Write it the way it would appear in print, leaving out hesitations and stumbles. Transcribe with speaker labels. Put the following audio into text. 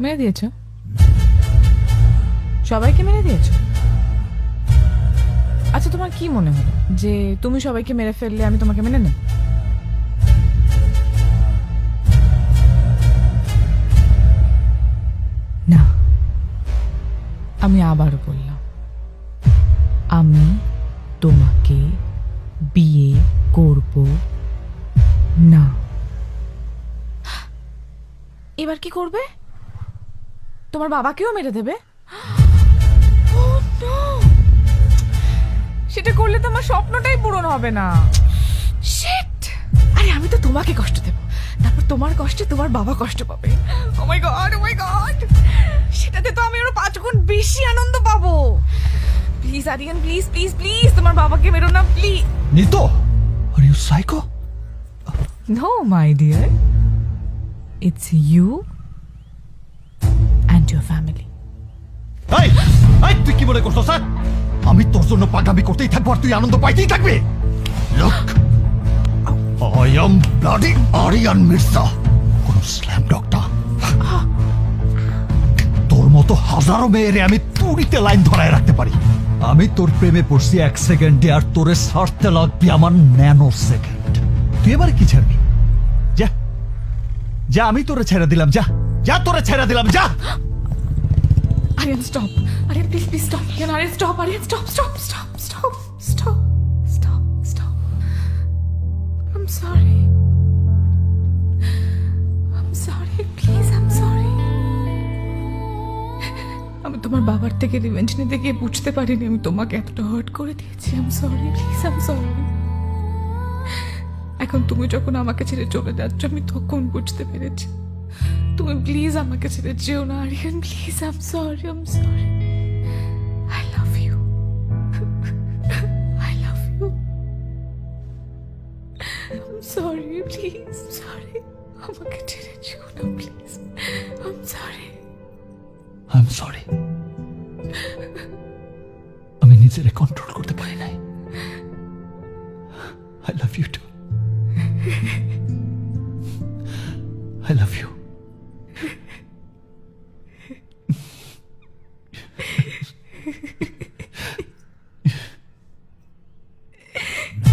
Speaker 1: মেরে দিয়েছো? সবাইকে মেরে দিয়েছো? আচ্ছা, তোমার কি মনে হলো যে তুমি সবাইকে মেরে ফেললে আমি তোমাকে মেনে নেব? না, আমি আবারও বললাম, আমি তোমাকে বিয়ে করব না। এবার কি করবে? তোমার বাবাকেও মেরে দেবে? Oh no! সেটা করলে তো আমার স্বপ্নটাই পূরণ হবে না। শিট! আরে আমি তো তোমাকে কষ্ট দেব, তারপর তোমার কষ্টে তোমার বাবা কষ্ট পাবে। Oh my god, oh my god! সেটাতে তো আমি আরো 5 গুণ বেশি আনন্দ পাবো। Please Aryan, please please please তোমার বাবাকে মেরো না, প্লিজ।
Speaker 2: নিতো, are you psycho?
Speaker 1: No my dear, it's you and your family.
Speaker 2: এই এই তুই কি মনে করছো স্যার? আমি তোর জন্য পাগামি করতেই থাকবো আর তুই আনন্দ পাইতেই থাকবি? Look, I am bloody Aryan Mirza, কোন স্ল্যাম ডগটা। তোর মতো হাজারো মেয়েরে আমি তুড়িতে লাইন ধরায় রাখতে পারি। আমি তোর প্রেমে পড়ছি 1 সেকেন্ডে, আর তোরে ছাড়তে লাগবি আমার ন্যানো সেকেন্ড। তুই এবার কি ছাড়বি? যা যা, আমি তোরে ছেড়ে দিলাম, যা যা, তোরে ছেড়ে দিলাম, যা।
Speaker 1: Aryan, stop. Aryan, please, please stop. Aryan, stop. Aryan, stop, stop, stop, stop, stop, stop, stop. I'm sorry. I'm sorry. Please, I'm sorry. আমি তোমার বাবার থেকে রিভেঞ্জ নিতে গিয়ে বুঝতে পারিনি আমি তোমাকে এতটা হার্ট করে দিয়েছি। I'm sorry. Please, I'm sorry. এখন তুমি যখন আমাকে ছেড়ে চলে যাচ্ছ আমি তখন বুঝতে পেরেছি। তুমি প্লিজ আমাকে ছেড়ে যেও না Aryan, please. I am sorry, I am sorry. I love you, I love you. I am sorry, please, sorry. আমাকে ছেড়ে যেও না please. I am sorry,
Speaker 2: I am sorry. আমি নিজেরে কন্ট্রোল করতে পারি নাই। I love you too. I love you.